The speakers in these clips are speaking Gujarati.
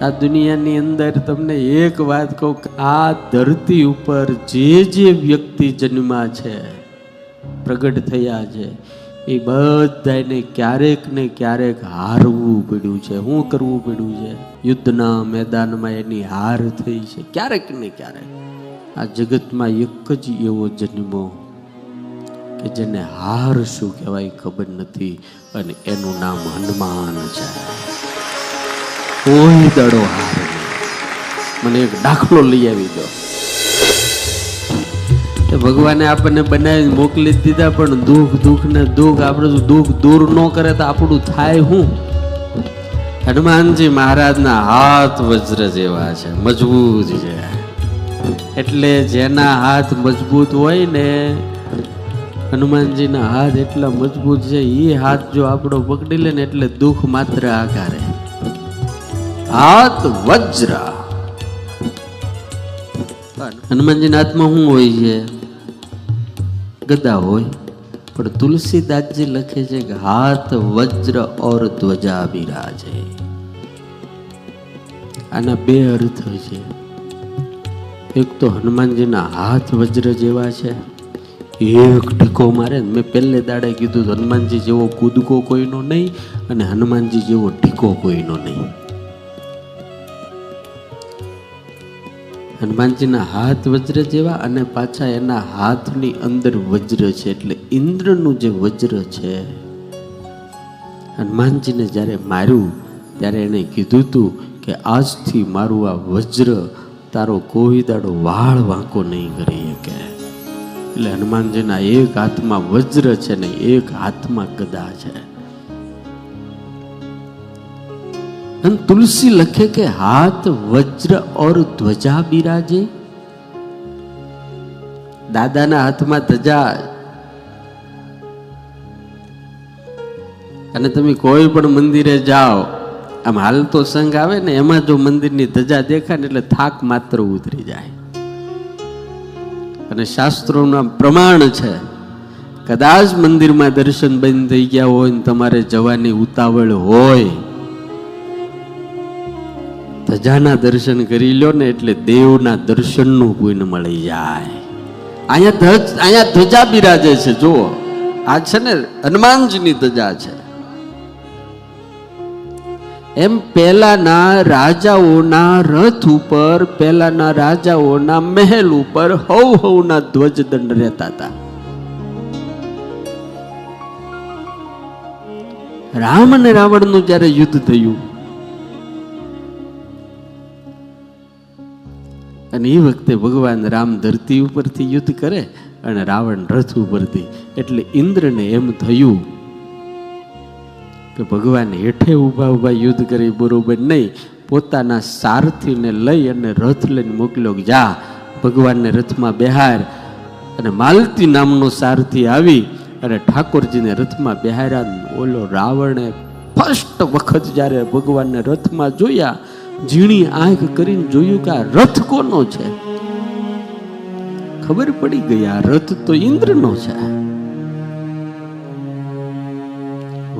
આ દુનિયાની અંદર તમને એક વાત કહું, આ ધરતી ઉપર જે વ્યક્તિ જન્મા છે, પ્રગટ થયા છે, એ બધાને ક્યારેક ને ક્યારેક હારવું પડ્યું છે. શું કરવું પડ્યું છે? યુદ્ધના મેદાનમાં એની હાર થઈ છે ક્યારેક ને ક્યારેક. આ જગતમાં એક જ એવો જન્મો કે જેને હાર શું કહેવાય ખબર નથી, અને એનું નામ હનુમાન છે. કોઈ દડો હાર નહીં. મને એક દાખલો લઈ આવી દો. ભગવાને આપણને બનાવી મોકલી દીધા, પણ દુઃખ ને દુઃખ, આપણે દુઃખ દૂર ન કરે તો આપણું થાય શું? હનુમાનજી મહારાજના હાથ વજ્ર જેવા છે, મજબૂત છે. એટલે જેના હાથ મજબૂત હોય ને, હનુમાનજીના હાથ એટલા મજબૂત છે, એ હાથ જો આપણો પકડી લે ને એટલે દુઃખ માત્ર આકારે. હાથ વજ્ર. હનુમાનજીના હાથમાં શું હોય છે? ગદા હોય. પણ તુલસીદાસજી લખે છે કે હાથ વજ્ર ઓર ધ્વજા બિરાજે. આના બે અર્થ છે. એક તો હનુમાનજીના હાથ વજ્ર જેવા છે, એક ઢીકો મારે. મેં પહેલે દાડે કીધું હનુમાનજી જેવો કૂદકો કોઈનો નહીં, અને હનુમાનજી જેવો ઢીકો કોઈનો નહીં. હનુમાનજીના હાથ વજ્ર જેવા, અને પાછા એના હાથની અંદર વજ્ર છે, એટલે ઇન્દ્રનું જે વજ્ર છે. હનુમાનજીને જ્યારે માર્યું ત્યારે એને કીધું તું કે આજથી મારું આ વજ્ર તારો કોઈ દાડો વાળ વાંકો નહીં કરી શકે. એટલે હનુમાનજીના એક હાથમાં વજ્ર છે ને એક હાથમાં ગદા છે. અને તુલસી લખે કે હાથ વજ્ર ઓર ધ્વજા બિરાજે. દાદાના હાથમાં ધજા. અને તમે કોઈ પણ મંદિરે જાઓ, આમ હાલતો સંઘ આવે ને, એમાં જો મંદિરની ધજા દેખાય ને એટલે થાક માત્ર ઉતરી જાય. અને શાસ્ત્રોના પ્રમાણ છે, કદાચ મંદિરમાં દર્શન બંધ થઈ ગયા હોય ને તમારે જવાની ઉતાવળ હોય, ધજાના દર્શન કરી લો ને એટલે દેવના દર્શનનું પુણ્ય મળી જાય. અહીંયા ધજા બિરાજે છે. જુઓ, આ છે ને હનુમાનજીની ધજા છે. એમ પહેલાના રાજાઓના રથ ઉપર, પહેલાના રાજાઓના મહેલ ઉપર હવના ધ્વજદંડ રહેતા હતા. રામ અને રાવણનું જ્યારે યુદ્ધ થયું, અને એ વખતે ભગવાન રામ ધરતી ઉપરથી યુદ્ધ કરે અને રાવણ રથ ઉપરથી. એટલે ઇન્દ્રને એમ થયું કે ભગવાન હેઠે ઊભા ઊભા યુદ્ધ કરી બરોબર નહીં. પોતાના સારથીને લઈ અને રથ લઈને મોકલ્યો કે જા ભગવાનને રથમાં બેહાર. અને માલતી નામનો સારથી આવી અને ઠાકોરજીને રથમાં બેહાર્યા. ઓલો રાવણે ફર્સ્ટ વખત જ્યારે ભગવાનને રથમાં જોયા, ઝીણી આંખ કરીને જોયું કે આ રથ કોનો છે. ખબર પડી ગઈ આ રથ તો ઇન્દ્રનો છે.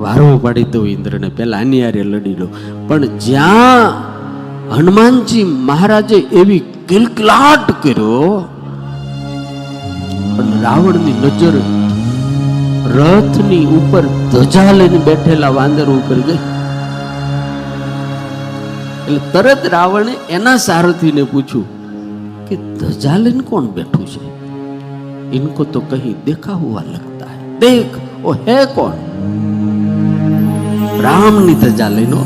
વારો પાડી દો ઇન્દ્રને, પેલા આની હારે લડી લો. પણ જ્યાં હનુમાનજી મહારાજે એવી કિલકલાટ કર્યો, પણ રાવણની નજર રથની ઉપર ધજા લઈને બેઠેલા વાંદર ઉપર ગઈ. એટલે તરત રાવણે એના સારથીને પૂછ્યું કે ધજા લઈને કોણ બેઠું છે? ઇनको તો કहीं देखा हुआ लगता है, देख वो है कौन? રામની ધજા લઈને.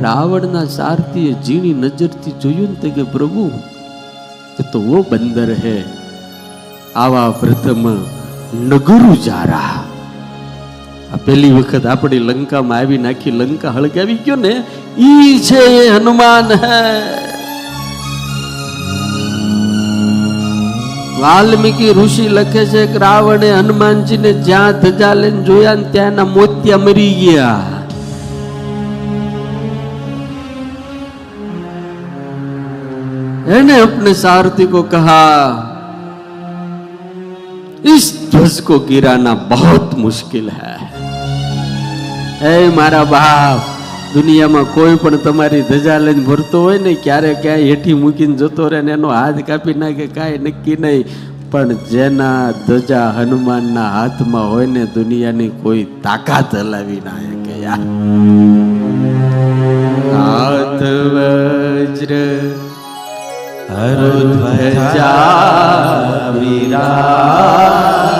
રાવણના સારથીએ ઝીણી નજરથી જોયું ને કે પ્રભુ ये तो वो बंदर है, आवा प्रथम नगरु जा रहा. આ પહેલી વખત આપણી લંકામાં આવી નાખી લંકા હળગાવી ગયો ને, ઈ છે એ હનુમાન હે. વાલ્મીકી ઋષિ લખે છે કે રાવણે હનુમાનજીને જ્યાં ધજા લઈને જોયા ને ત્યાં એના મોતિયા મરી ગયા. એને अपने सारथी को कहा इस ध्वज को गिराना बहुत मुश्किल है. हे मारा बाप, દુનિયામાં કોઈ પણ તમારી ધજા લઈને ભરતો હોય ને, ક્યારે ક્યાંય હેઠી મૂકીને જતો રહે ને એનો હાથ કાપી નાખે, કાંઈ નક્કી નહીં. પણ જેના ધજા હનુમાનના હાથમાં હોય ને, દુનિયાની કોઈ તાકાત હલાવી ના શકે યાર. હાથ વજ્ર ધ્વજા વિરાજે,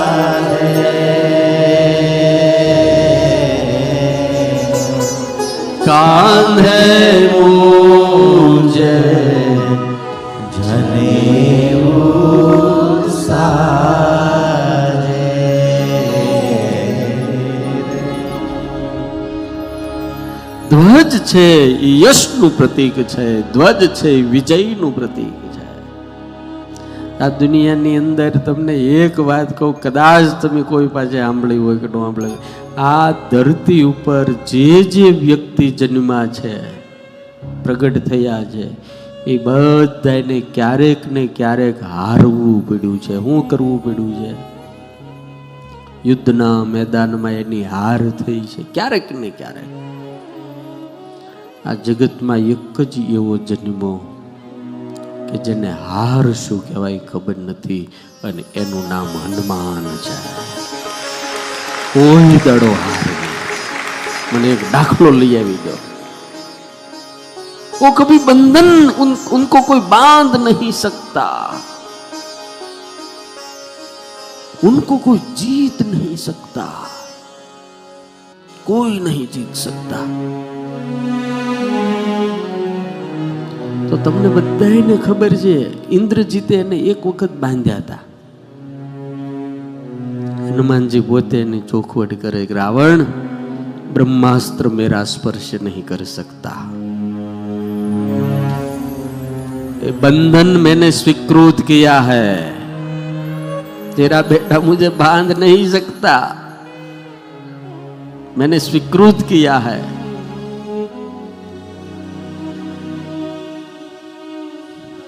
કાંધે મુજે જનેઉ સાજે. ધ્વજ છે એ યશનું પ્રતીક છે, ધ્વજ છે એ વિજયનું પ્રતીક છે. આ દુનિયાની અંદર તમને એક વાત કહું, કદાચ તમે કોઈ પાસે સાંભળી હોય કે ન સાંભળી, આ ધરતી ઉપર જે વ્યક્તિ જન્મા છે, પ્રગટ થયા છે, એ બધાને ક્યારેક ને ક્યારેક હારવું પડ્યું છે. શું કરવું પડ્યું છે? યુદ્ધના મેદાનમાં એની હાર થઈ છે ક્યારેક ને ક્યારેક. આ જગતમાં એક જ એવો જન્મો કે જેને હાર શું કહેવાય ખબર નથી, અને એનું નામ હનુમાન છે. કોઈ દડો હાર નહીં. મને એક દાખલો લઈ આવી દો. वो कभी बंधन उनको कोई बांध नहीं सकता, उनको कोई जीत नहीं सकता, कोई नहीं जीत सकता. તો તમને બધાને ખબર છે, ઇન્દ્રજીતે એને એક વખત બાંધ્યા હતા. હનુમાનજી પોતે એની ચોખવટ કરે કે રાવણ, ब्रह्मास्त्र मेरा स्पर्श नहीं कर सकता, बंधन मैंने स्वीकृत किया है, तेरा बेटा मुझे बांध नहीं सकता, मैंने स्वीकृत किया है.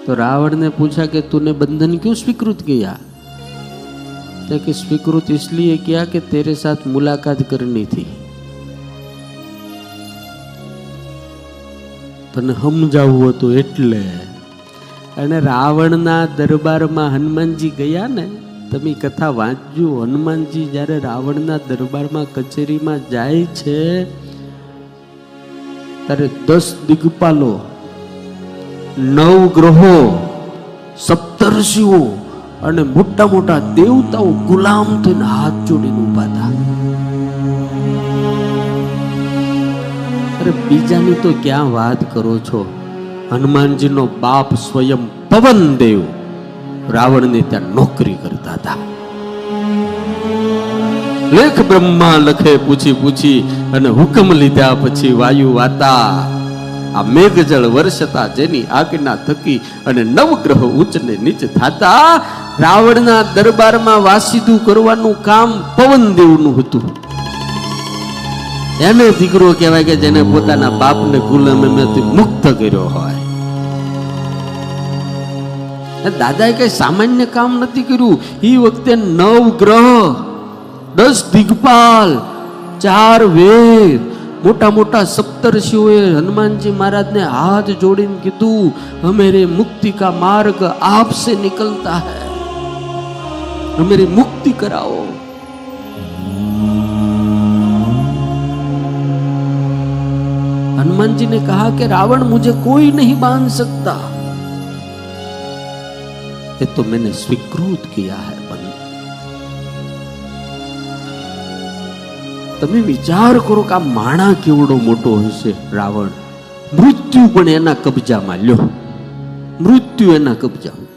तो रावण ने पूछा कि तूने बंधन क्यों स्वीकृत किया? तो कि स्वीकृत इसलिए किया कि तेरे साथ मुलाकात करनी थी, तने समजावવું હતું એટલે. અને રાવણના દરબારમાં હનુમાનજી ગયા ને, તમે કથા વાંચજો. હનુમાનજી જ્યારે રાવણના દરબારમાં કચેરીમાં જાય છે ત્યારે 10 દિગ્પાલો, 9 ગ્રહો, સપ્તર્ષિઓ અને મોટા મોટા દેવતાઓ ગુલામ થઈને હાથ જોડીને ઉભા હતા. અરે બીજાની તો ક્યાં વાત કરો છો? હનુમાનજીનો બાપ સ્વયં પવન દેવ રાવણને ત્યાં નોકરી કરતા હતા. લેખ બ્રહ્મા લખે પૂછી પૂછી, અને હુકમ લીધા પછી વાયુ વાતા. આ મેઘજળ વર્ષતા જેની આજ્ઞા થકી, અને નવગ્રહ ઉચ્ચ ને નીચ થાતા. રાવણના દરબારમાં વાસીદું કરવાનું કામ પવન દેવનું હતું. એને દીકરો કહેવાય કે જેને પોતાના બાપને ગુલામીમાંથી મુક્ત કર્યો હોય. દાદાએ કઈ સામાન્ય કામ નથી કર્યું. એ વખતે 9 ગ્રહ, 10 દિગ્પાલ, 4 વેદ, મોટા મોટા સપ્તર્ષિઓએ હનુમાનજી મહારાજને હાથ જોડીને કીધું, હમેરે મુક્તિ કા માર્ગ આપસે નિકલતા है, हमेरी मुक्ति कराओ. हनुमान जी ने कहा कि रावण मुझे कोई नहीं बांध सकता, ये तो मैंने स्वीकृत किया है. તમે વિચાર કરો કે આ માણા કેવડો મોટો હશે રાવણ. મૃત્યુ પણ એના કબજામાં લ્યો, મૃત્યુ એના કબજામાં.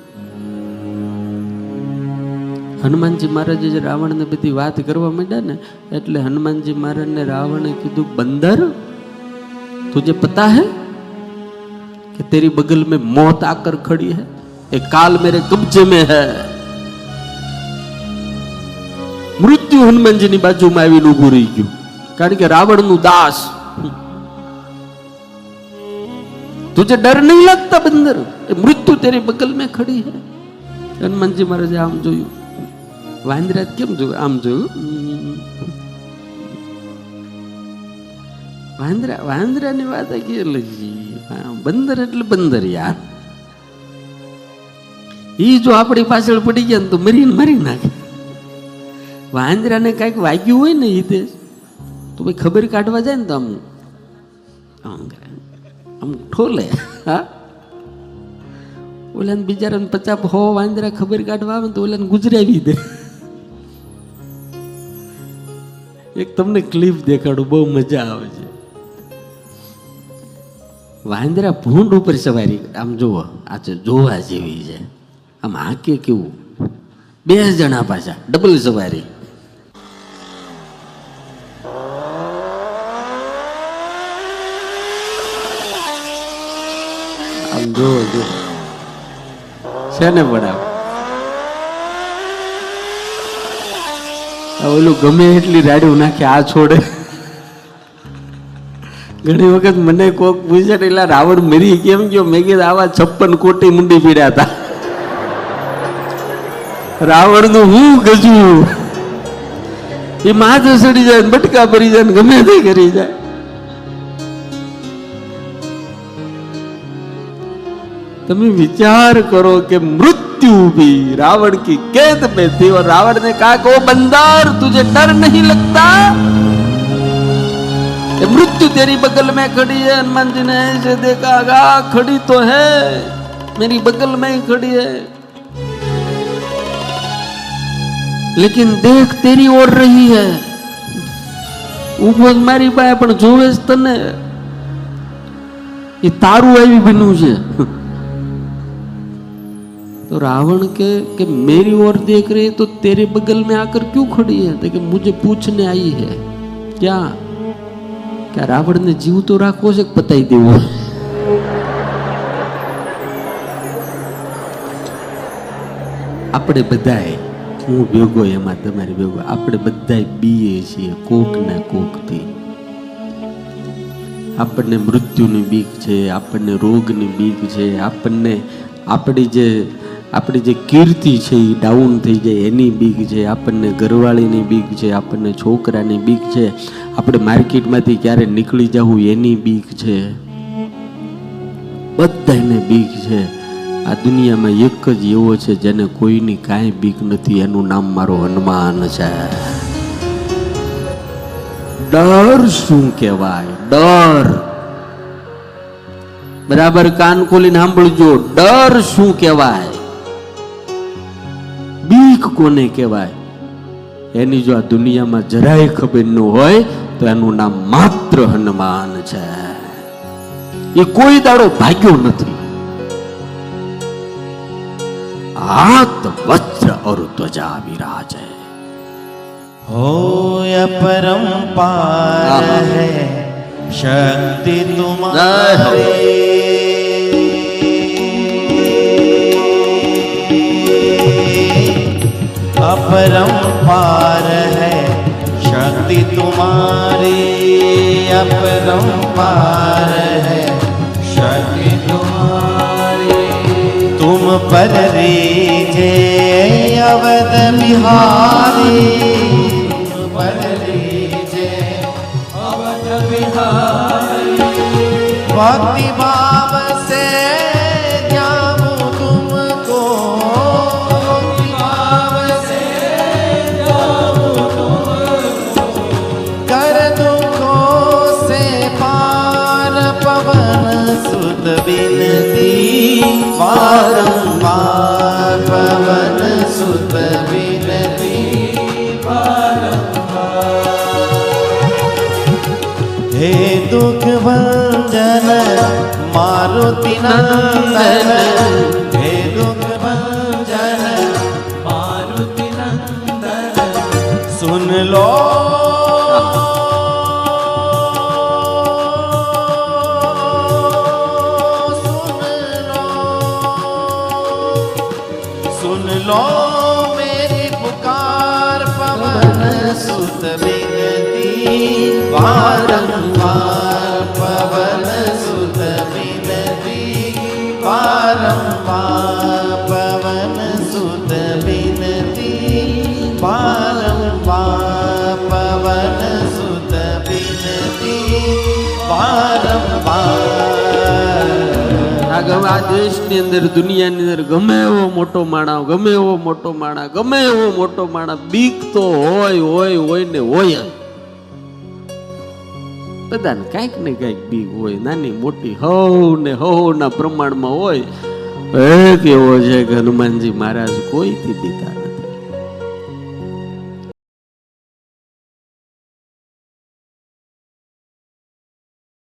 હનુમાનજી મહારાજે જે રાવણને બધી વાત કરવા માંડ્યા ને, એટલે હનુમાનજી મહારાજને રાવણે કીધું, બંદર तुझे पता है कि तेरी बगल में मौत आकर खड़ी है, एक काल मेरे कब्जे में है. मृत्यु हनुमानजी ની બાજુમાં આવીને ઊભું રહી ગયું, કારણ કે રાવણનું દાસ. तुझे डर नहीं लगता बंदर, मृत्यु तेरे बगल में खड़ी है. हनुमानजी महाराजे આમ જોયું, વાંદરા કેમ જોયું, આમ જોયું. વાંદરાની વાત એટલે બંદર એટલે બંદર યાર. ઈ જો આપણી પાછળ પડી ગયા ને તો મારી નાખે. વાંદરાને કાંઈક વાગ્યું હોય ને ઈ તે તો ભાઈ ખબર કાઢવા જાય ને તો આમ ઠોલે. હા, ઓલાને બિચારાને 50 વાંદરા ખબર કાઢવા આવે ને તો ઓલાને ગુજરાવી દે. એક તમને ક્લિપ દેખાડું, બહુ મજા આવે છે. વાંદરા ભૂંડ ઉપર સવારી, આમ જુઓ, આ જોવા જેવી છે. આમ હાકે કેવું, 2 જણા પાછા ડબલ સવારી. આમ જો છે ને પડાવ. ઓલું ગમે એટલી રાડ્યું નાખે આ છોડે. ઘણી વખત મને કોક પૂછે એટલે રાવણ મરી કેમ ગયો? મેં કીધું આવા 56 કોટી મુંડી પીડ્યા હતા. રાવણ નું હું ગજવું, એ માથે સડી જાય, બટકા ભરી જાય, ગમે તે કરી જાય. તમે વિચાર કરો કે मृत्यु भी रावण की कैद में थी और रावण ने कहा कि ओ बंदर तुझे डर नहीं लगता? ये मृत्यु तेरी बगल में खड़ी है. हनुमान जी ने ऐसे देखा, हाँ खड़ी तो है, मेरी बगल में ही खड़ी है, लेकिन देख तेरी ओर रही है. ऊपर मारी पाए पण जोवे तने ये तारू आई बन्यू छे. तो रावण के मेरी ओर देख रही है तो तेरे बगल में आकर क्यों खड़ी है? तो कि मुझे पूछने आई है. क्या रावण ने जीव तो राखो से पताई देवो. આપણે બધાય, હું ભેગો એમાં તમારી ભેગો, આપણે બધાય બીએ છીએ કોક ના કોકથી. આપણને મૃત્યુની બીક છે, આપણને રોગની બીક છે, આપણને આપણી જે કીર્તિ છે એ ડાઉન થઈ જાય એની બીક છે, આપણને ઘરવાળીની બીક છે, આપણને છોકરાની બીક છે, આપણે માર્કેટમાંથી ક્યારે નીકળી જવું એની બીક છે. બધાને બીક છે. આ દુનિયામાં એક જ એવો છે જેને કોઈની કાંઈ બીક નથી, એનું નામ મારો હનુમાન છે. ડર શું કહેવાય? ડર બરાબર કાન ખોલીને સાંભળજો. ડર શું કહેવાય? બીક કોને કહેવાય? એની જો આ દુનિયામાં જરાય ખબર ન હોય તો એનું નામ માત્ર હનુમાન છે. એ કોઈ દાડો ભાગ્યો નથી. हाथ वज्र और त्वचा विराजे. हो अपरंपार है शक्ति तुम्हारी. अपरंपार है शक्ति तुम्हारी. अपरंपार है शक्ति तुम पर रीजे अवध बिहारी. तुम पर रीजे अवध बिहारी. भक्ति भाव से जाऊं तुमको. भक्ति भाव से जाऊं तुमको. कर दुखों से पार पवन सुत बिनती. बारंबार पवन सुत विनती. हे दुख भंजन मारुति नंदन. हे दुख भंजन मारुति नंदन. सुन लो मेरी पुकार. पवन सुत बिनती. बारंबार पवन सुत बिनती. बारंबार पवन सुत बिनती. बारंबार पवन सुत बिनती. વારંવાર આ દેશની અંદર દુનિયાની અંદર ગમે એવો મોટો માણસ ગમે એવો મોટો માણસ ગમે એવો મોટો માણસ બીક તો હોય ને હોય જ. બધાને કાંઈક ને કાંઈક બીક હોય, નાની મોટી હવના પ્રમાણમાં હોય. એક એવો છે કે હનુમાનજી મહારાજ કોઈથી બીતા નથી.